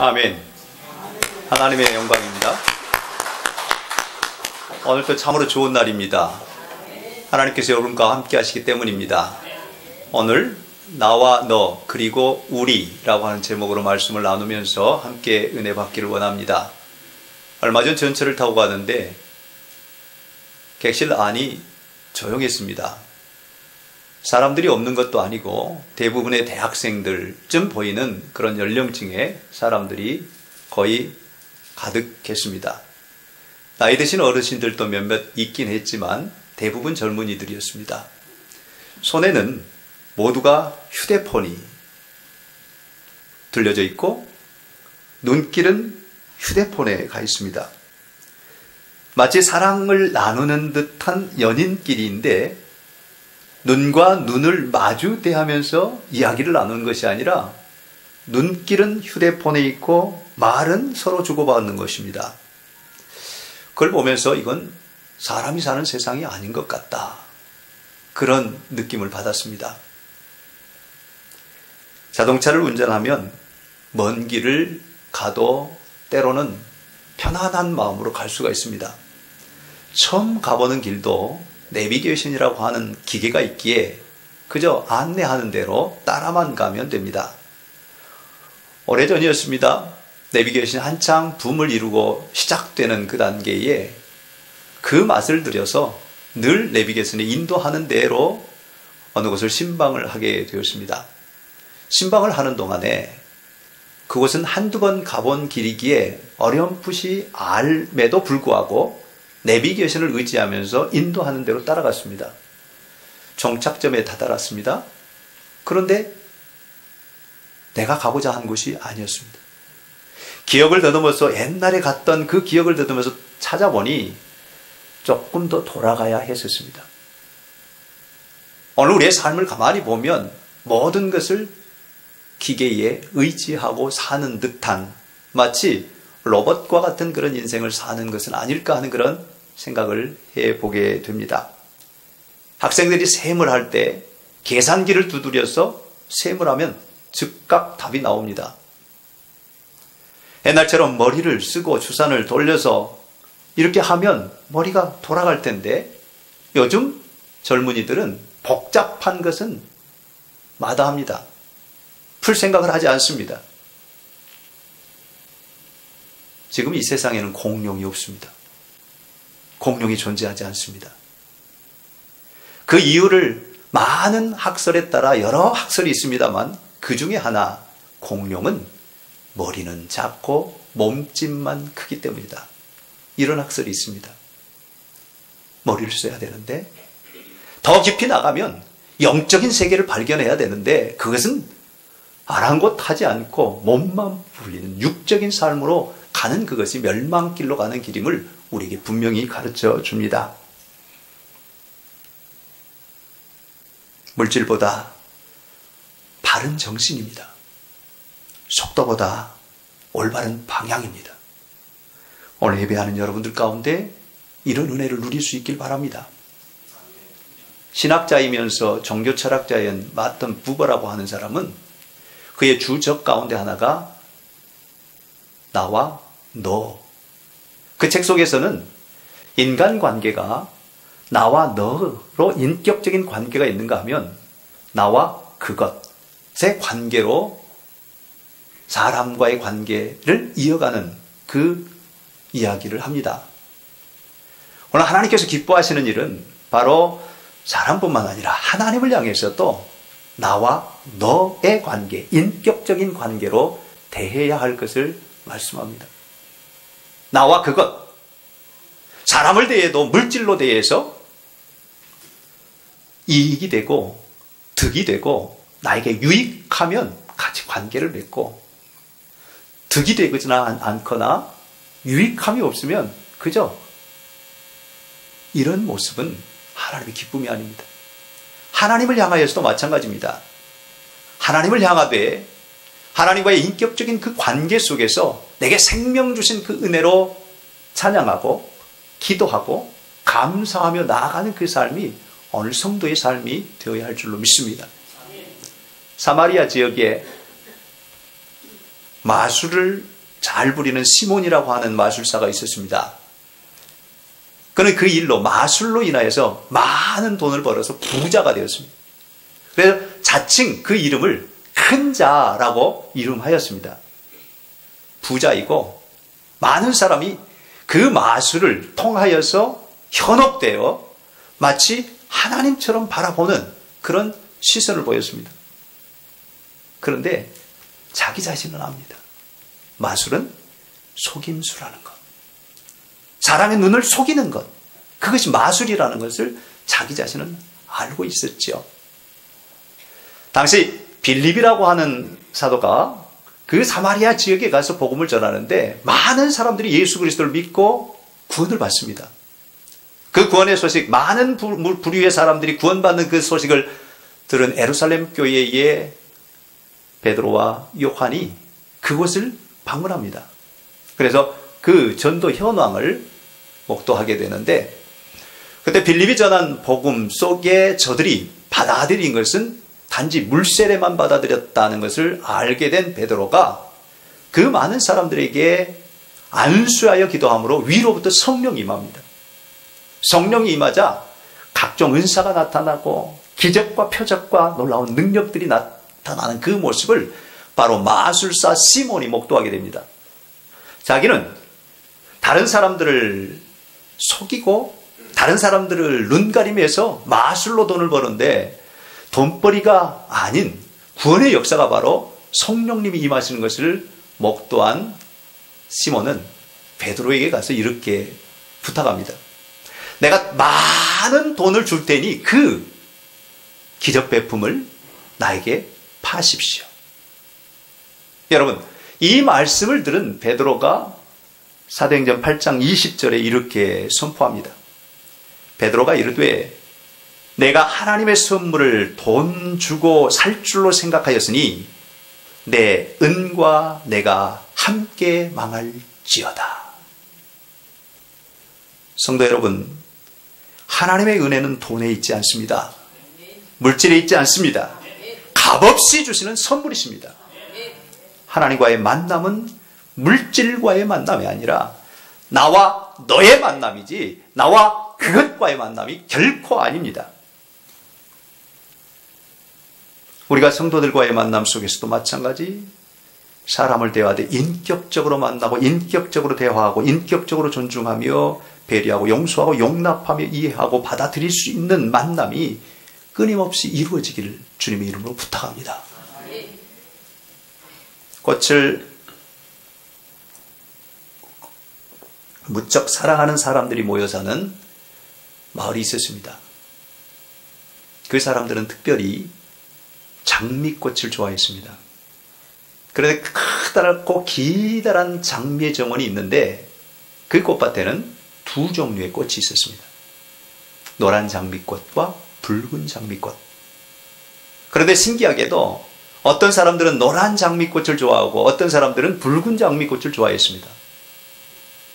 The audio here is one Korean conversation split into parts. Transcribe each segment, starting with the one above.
아멘. 하나님의 영광입니다. 오늘도 참으로 좋은 날입니다. 하나님께서 여러분과 함께 하시기 때문입니다. 오늘 나와 너 그리고 우리라고 하는 제목으로 말씀을 나누면서 함께 은혜 받기를 원합니다. 얼마 전 전철을 타고 가는데 객실 안이 조용했습니다. 사람들이 없는 것도 아니고 대부분의 대학생들쯤 보이는 그런 연령층의 사람들이 거의 가득했습니다. 나이 드신 어르신들도 몇몇 있긴 했지만 대부분 젊은이들이었습니다. 손에는 모두가 휴대폰이 들려져 있고 눈길은 휴대폰에 가 있습니다. 마치 사랑을 나누는 듯한 연인끼리인데 눈과 눈을 마주 대하면서 이야기를 나누는 것이 아니라 눈길은 휴대폰에 있고 말은 서로 주고받는 것입니다. 그걸 보면서 이건 사람이 사는 세상이 아닌 것 같다. 그런 느낌을 받았습니다. 자동차를 운전하면 먼 길을 가도 때로는 편안한 마음으로 갈 수가 있습니다. 처음 가보는 길도 내비게이션이라고 하는 기계가 있기에 그저 안내하는 대로 따라만 가면 됩니다. 오래전이었습니다. 내비게이션이 한창 붐을 이루고 시작되는 그 단계에 그 맛을 들여서 늘 내비게이션이 인도하는 대로 어느 곳을 신방을 하게 되었습니다. 신방을 하는 동안에 그곳은 한두 번 가본 길이기에 어렴풋이 알매도 불구하고 내비게이션을 의지하면서 인도하는 대로 따라갔습니다. 종착점에 다다랐습니다. 그런데 내가 가고자 한 곳이 아니었습니다. 기억을 더듬어서 옛날에 갔던 그 기억을 더듬어서 찾아보니 조금 더 돌아가야 했었습니다. 오늘 우리의 삶을 가만히 보면 모든 것을 기계에 의지하고 사는 듯한 마치 로봇과 같은 그런 인생을 사는 것은 아닐까 하는 그런 생각을 해보게 됩니다. 학생들이 셈을 할 때 계산기를 두드려서 셈을 하면 즉각 답이 나옵니다. 옛날처럼 머리를 쓰고 주산을 돌려서 이렇게 하면 머리가 돌아갈 텐데 요즘 젊은이들은 복잡한 것은 마다합니다. 풀 생각을 하지 않습니다. 지금 이 세상에는 공룡이 없습니다. 공룡이 존재하지 않습니다. 그 이유를 많은 학설에 따라 여러 학설이 있습니다만 그 중에 하나, 공룡은 머리는 작고 몸집만 크기 때문이다. 이런 학설이 있습니다. 머리를 써야 되는데 더 깊이 나가면 영적인 세계를 발견해야 되는데 그것은 아랑곳하지 않고 몸만 불리는 육적인 삶으로 가는 그것이 멸망길로 가는 길임을 우리에게 분명히 가르쳐 줍니다. 물질보다 바른 정신입니다. 속도보다 올바른 방향입니다. 오늘 예배하는 여러분들 가운데 이런 은혜를 누릴 수 있길 바랍니다. 신학자이면서 종교철학자인 마튼 부버라고 하는 사람은 그의 주적 가운데 하나가 나와 너. 그 책 속에서는 인간관계가 나와 너로 인격적인 관계가 있는가 하면 나와 그것의 관계로 사람과의 관계를 이어가는 그 이야기를 합니다. 오늘 하나님께서 기뻐하시는 일은 바로 사람뿐만 아니라 하나님을 향해서도 나와 너의 관계, 인격적인 관계로 대해야 할 것을 말씀합니다. 나와 그것, 사람을 대해도 물질로 대해서 이익이 되고 득이 되고 나에게 유익하면 같이 관계를 맺고 득이 되지 않거나 유익함이 없으면 그저 이런 모습은 하나님의 기쁨이 아닙니다. 하나님을 향하여서도 마찬가지입니다. 하나님을 향하되 하나님과의 인격적인 그 관계 속에서 내게 생명 주신 그 은혜로 찬양하고 기도하고 감사하며 나아가는 그 삶이 오늘 성도의 삶이 되어야 할 줄로 믿습니다. 사마리아 지역에 마술을 잘 부리는 시몬이라고 하는 마술사가 있었습니다. 그는 그 일로 마술로 인하여서 많은 돈을 벌어서 부자가 되었습니다. 그래서 자칭 그 이름을 큰 자라고 이름하였습니다. 부자이고 많은 사람이 그 마술을 통하여서 현혹되어 마치 하나님처럼 바라보는 그런 시선을 보였습니다. 그런데 자기 자신은 압니다. 마술은 속임수라는 것. 사람의 눈을 속이는 것. 그것이 마술이라는 것을 자기 자신은 알고 있었죠. 당시 빌립이라고 하는 사도가 그 사마리아 지역에 가서 복음을 전하는데 많은 사람들이 예수 그리스도를 믿고 구원을 받습니다. 그 구원의 소식, 많은 부류의 사람들이 구원받는 그 소식을 들은 예루살렘 교회의 베드로와 요한이 그곳을 방문합니다. 그래서 그 전도 현황을 목도하게 되는데, 그때 빌립이 전한 복음 속에 저들이 받아들인 것은 단지 물세례만 받아들였다는 것을 알게 된 베드로가 그 많은 사람들에게 안수하여 기도함으로 위로부터 성령이 임합니다. 성령이 임하자 각종 은사가 나타나고 기적과 표적과 놀라운 능력들이 나타나는 그 모습을 바로 마술사 시몬이 목도하게 됩니다. 자기는 다른 사람들을 속이고 다른 사람들을 눈가림해서 마술로 돈을 버는데 돈벌이가 아닌 구원의 역사가 바로 성령님이 임하시는 것을 목도한 시몬은 베드로에게 가서 이렇게 부탁합니다. 내가 많은 돈을 줄 테니 그 기적 배품을 나에게 파십시오. 여러분, 이 말씀을 들은 베드로가 사도행전 8장 20절에 이렇게 선포합니다. 베드로가 이르되 내가 하나님의 선물을 돈 주고 살 줄로 생각하였으니 내 은과 내가 함께 망할지어다. 성도 여러분, 하나님의 은혜는 돈에 있지 않습니다. 물질에 있지 않습니다. 값없이 주시는 선물이십니다. 하나님과의 만남은 물질과의 만남이 아니라 나와 너의 만남이지 나와 그것과의 만남이 결코 아닙니다. 우리가 성도들과의 만남 속에서도 마찬가지 사람을 대화하되 인격적으로 만나고 인격적으로 대화하고 인격적으로 존중하며 배려하고 용서하고 용납하며 이해하고 받아들일 수 있는 만남이 끊임없이 이루어지기를 주님의 이름으로 부탁합니다. 꽃을 무척 사랑하는 사람들이 모여 사는 마을이 있었습니다. 그 사람들은 특별히 장미꽃을 좋아했습니다. 그런데 크다랗고 기다란 장미의 정원이 있는데 그 꽃밭에는 두 종류의 꽃이 있었습니다. 노란 장미꽃과 붉은 장미꽃. 그런데 신기하게도 어떤 사람들은 노란 장미꽃을 좋아하고 어떤 사람들은 붉은 장미꽃을 좋아했습니다.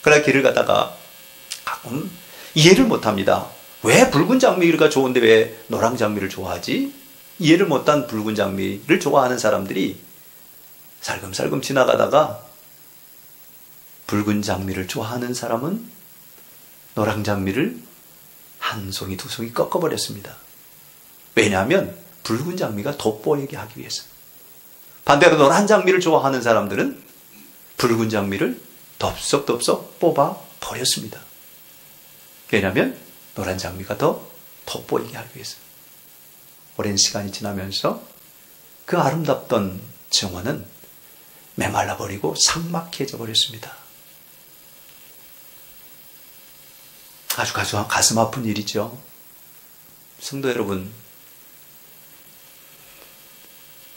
그러나 길을 가다가 가끔 이해를 못합니다. 왜 붉은 장미가 좋은데 왜 노란 장미를 좋아하지? 이해를 못한 붉은 장미를 좋아하는 사람들이 살금살금 지나가다가 붉은 장미를 좋아하는 사람은 노란 장미를 한 송이 두 송이 꺾어버렸습니다. 왜냐하면 붉은 장미가 돋보이게 하기 위해서. 반대로 노란 장미를 좋아하는 사람들은 붉은 장미를 덥석덥석 뽑아 버렸습니다. 왜냐하면 노란 장미가 더 돋보이게 하기 위해서. 오랜 시간이 지나면서 그 아름답던 정원은 메말라버리고 삭막해져 버렸습니다. 아주 가슴 아픈 일이죠. 성도 여러분,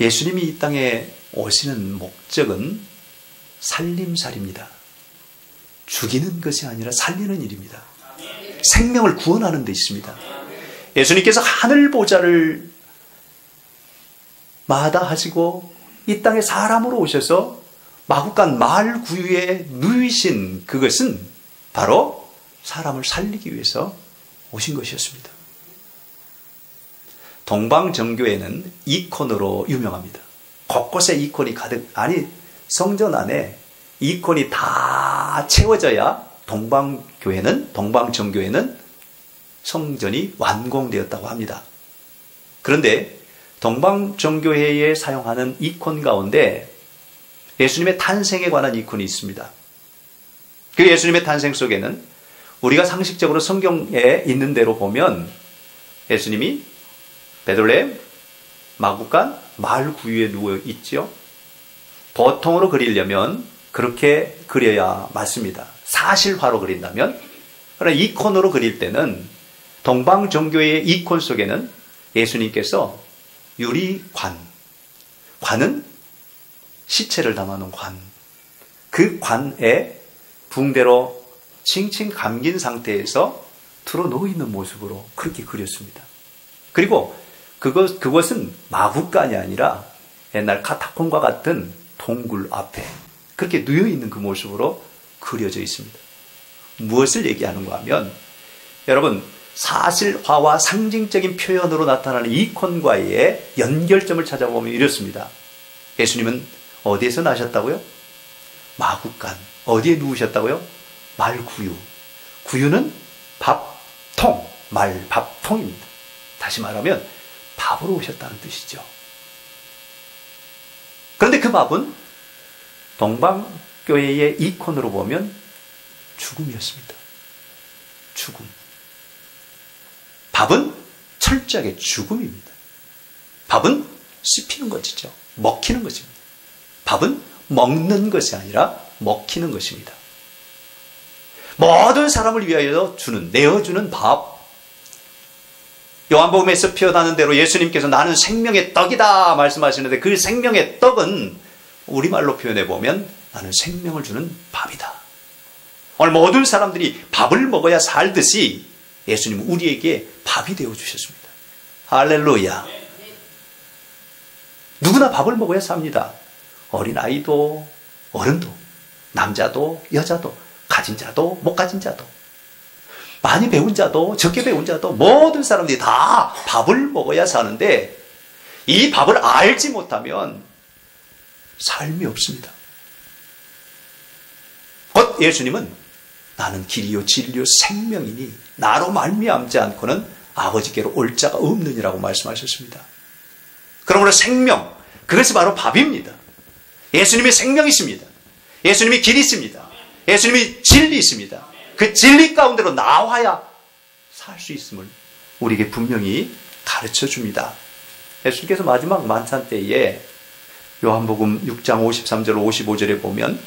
예수님이 이 땅에 오시는 목적은 살림살이입니다. 죽이는 것이 아니라 살리는 일입니다. 생명을 구원하는 데 있습니다. 예수님께서 하늘 보좌를 마다하시고 이 땅에 사람으로 오셔서 마구간 마을 구유에 누이신 그것은 바로 사람을 살리기 위해서 오신 것이었습니다. 동방정교회는 이콘으로 유명합니다. 곳곳에 이콘이 가득, 아니 성전 안에 이콘이 다 채워져야 동방정교회는 성전이 완공되었다고 합니다. 그런데 동방정교회에 사용하는 이콘 가운데 예수님의 탄생에 관한 이콘이 있습니다. 그 예수님의 탄생 속에는 우리가 상식적으로 성경에 있는 대로 보면 예수님이 베들레헴 마구간 마을 구유에 누워 있죠. 보통으로 그리려면 그렇게 그려야 맞습니다. 사실화로 그린다면. 그러나 이콘으로 그릴 때는 동방정교회의 이콘 속에는 예수님께서 관은 시체를 담아놓은 관, 그 관에 붕대로 칭칭 감긴 상태에서 들어 누워있는 모습으로 그렇게 그렸습니다. 그리고 그것은 마구간이 아니라 옛날 카타콤과 같은 동굴 앞에 그렇게 누워있는 그 모습으로 그려져 있습니다. 무엇을 얘기하는가 하면 여러분, 사실화와 상징적인 표현으로 나타나는 이콘과의 연결점을 찾아보면 이렇습니다. 예수님은 어디에서 나셨다고요? 마구간. 어디에 누우셨다고요? 말구유. 구유는 밥통, 말밥통입니다. 다시 말하면 밥으로 오셨다는 뜻이죠. 그런데 그 밥은 동방교회의 이콘으로 보면 죽음이었습니다. 죽음. 밥은 철저하게 죽음입니다. 밥은 씹히는 것이죠. 먹히는 것입니다. 밥은 먹는 것이 아니라 먹히는 것입니다. 모든 사람을 위하여 내어주는 밥. 요한복음에서 표현하는 대로 예수님께서 나는 생명의 떡이다 말씀하시는데 그 생명의 떡은 우리말로 표현해보면 나는 생명을 주는 밥이다. 오늘 모든 사람들이 밥을 먹어야 살듯이 예수님은 우리에게 밥이 되어주셨습니다. 할렐루야. 누구나 밥을 먹어야 삽니다. 어린아이도 어른도 남자도 여자도 가진 자도 못 가진 자도 많이 배운 자도 적게 배운 자도 모든 사람들이 다 밥을 먹어야 사는데 이 밥을 알지 못하면 삶이 없습니다. 곧 예수님은 나는 길이요 진리요 생명이니 나로 말미암지 않고는 아버지께로 올 자가 없느니라고 말씀하셨습니다. 그러므로 생명, 그것이 바로 밥입니다. 예수님이 생명이십니다. 예수님이 길이십니다. 예수님이 진리이십니다. 그 진리 가운데로 나와야 살 수 있음을 우리에게 분명히 가르쳐 줍니다. 예수님께서 마지막 만찬 때에 요한복음 6장 53절 55절에 보면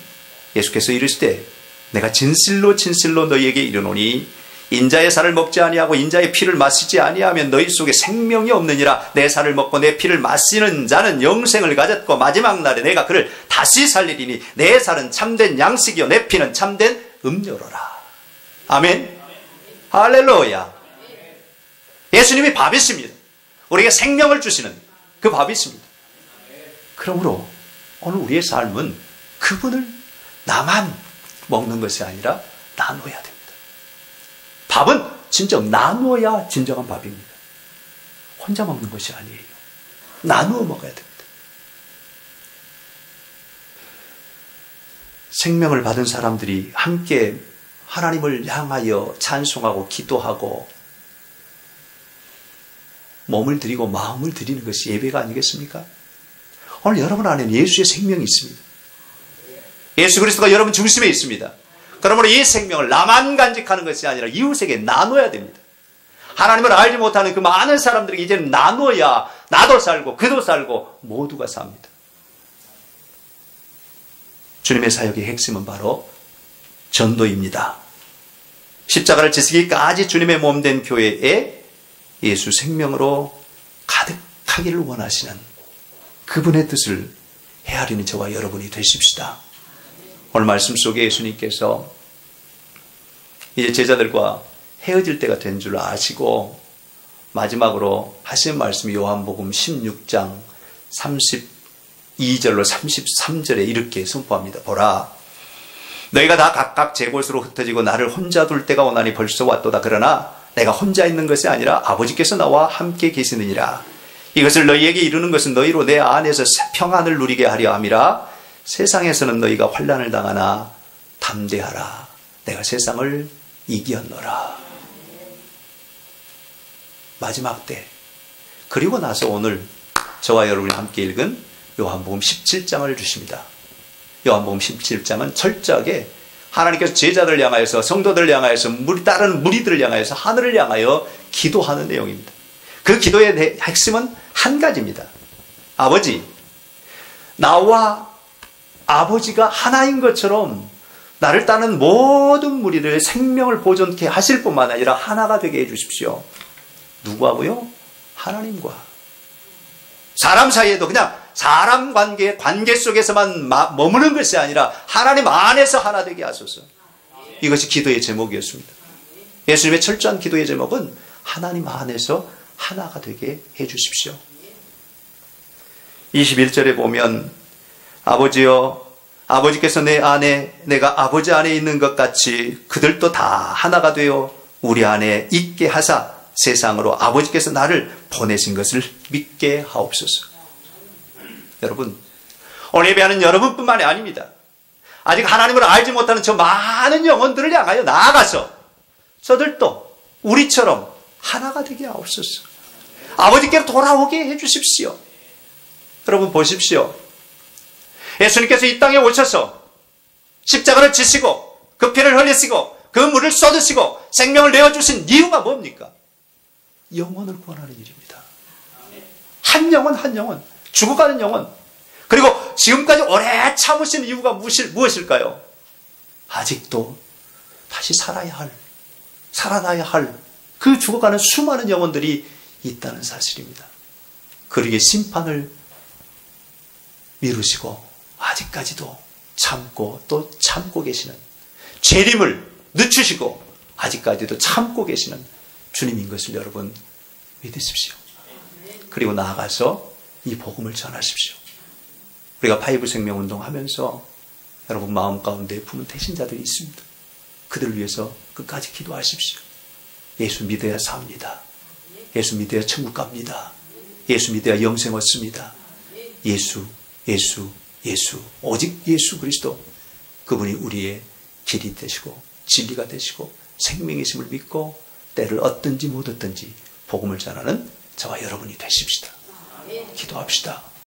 예수께서 이르시되 내가 진실로 진실로 너희에게 이르노니 인자의 살을 먹지 아니하고 인자의 피를 마시지 아니하면 너희 속에 생명이 없느니라. 내 살을 먹고 내 피를 마시는 자는 영생을 가졌고 마지막 날에 내가 그를 다시 살리리니 내 살은 참된 양식이요 내 피는 참된 음료로라. 아멘. 할렐루야. 예수님이 밥이십니다. 우리에게 생명을 주시는 그 밥이십니다. 그러므로 오늘 우리의 삶은 그분을 나만 먹는 것이 아니라 나눠야 됩니다. 밥은 진짜 나누어야 진정한 밥입니다. 혼자 먹는 것이 아니에요. 나누어 먹어야 됩니다. 생명을 받은 사람들이 함께 하나님을 향하여 찬송하고 기도하고 몸을 드리고 마음을 드리는 것이 예배가 아니겠습니까? 오늘 여러분 안에는 예수의 생명이 있습니다. 예수 그리스도가 여러분 중심에 있습니다. 그러므로 이 생명을 나만 간직하는 것이 아니라 이웃에게 나눠야 됩니다. 하나님을 알지 못하는 그 많은 사람들에게 이제는 나눠야 나도 살고 그도 살고 모두가 삽니다. 주님의 사역의 핵심은 바로 전도입니다. 십자가를 지시기까지 주님의 몸된 교회에 예수 생명으로 가득하기를 원하시는 그분의 뜻을 헤아리는 저와 여러분이 되십시다. 오늘 말씀 속에 예수님께서 이제 제자들과 헤어질 때가 된 줄 아시고 마지막으로 하신 말씀이 요한복음 16장 32절로 33절에 이렇게 선포합니다. 보라, 너희가 다 각각 제 곳으로 흩어지고 나를 혼자 둘 때가 오나니 벌써 왔도다. 그러나 내가 혼자 있는 것이 아니라 아버지께서 나와 함께 계시느니라. 이것을 너희에게 이루는 것은 너희로 내 안에서 평안을 누리게 하려 함이라. 세상에서는 너희가 환난을 당하나 담대하라. 내가 세상을 이기었노라. 마지막 때. 그리고 나서 오늘 저와 여러분이 함께 읽은 요한복음 17장을 주십니다. 요한복음 17장은 철저하게 하나님께서 제자들을 향하여서 성도들을 향하여서 다른 무리들을 향하여서 하늘을 향하여 기도하는 내용입니다. 그 기도의 핵심은 한 가지입니다. 아버지, 나와 아버지가 하나인 것처럼 나를 따르는 모든 무리를 생명을 보존케 하실 뿐만 아니라 하나가 되게 해주십시오. 누구하고요? 하나님과. 사람 사이에도 그냥 사람 관계 속에서만 머무는 것이 아니라 하나님 안에서 하나 되게 하소서. 이것이 기도의 제목이었습니다. 예수님의 철저한 기도의 제목은 하나님 안에서 하나가 되게 해주십시오. 21절에 보면 아버지여, 아버지께서 내 안에 내가 아버지 안에 있는 것 같이 그들도 다 하나가 되어 우리 안에 있게 하사 세상으로 아버지께서 나를 보내신 것을 믿게 하옵소서. 여러분, 오늘 예배하는 여러분뿐만이 아닙니다. 아직 하나님을 알지 못하는 저 많은 영혼들을 향하여 나아가서 저들도 우리처럼 하나가 되게 하옵소서. 아버지께로 돌아오게 해주십시오. 여러분 보십시오. 예수님께서 이 땅에 오셔서 십자가를 지시고 그 피를 흘리시고 그 물을 쏟으시고 생명을 내어주신 이유가 뭡니까? 영혼을 구원하는 일입니다. 한 영혼 한 영혼, 죽어가는 영혼. 그리고 지금까지 오래 참으신 이유가 무엇일까요? 아직도 다시 살아나야 할 그 죽어가는 수많은 영혼들이 있다는 사실입니다. 그러기에 심판을 미루시고 아직까지도 참고 또 참고 계시는, 재림을 늦추시고 아직까지도 참고 계시는 주님인 것을 여러분 믿으십시오. 그리고 나아가서 이 복음을 전하십시오. 우리가 파이브 생명운동 하면서 여러분 마음 가운데 품은 태신자들이 있습니다. 그들을 위해서 끝까지 기도하십시오. 예수 믿어야 삽니다. 예수 믿어야 천국 갑니다. 예수 믿어야 영생 얻습니다. 예수, 오직 예수 그리스도, 그분이 우리의 길이 되시고 진리가 되시고 생명이심을 믿고 때를 얻든지 못 얻든지 복음을 전하는 저와 여러분이 되십시다. 기도합시다.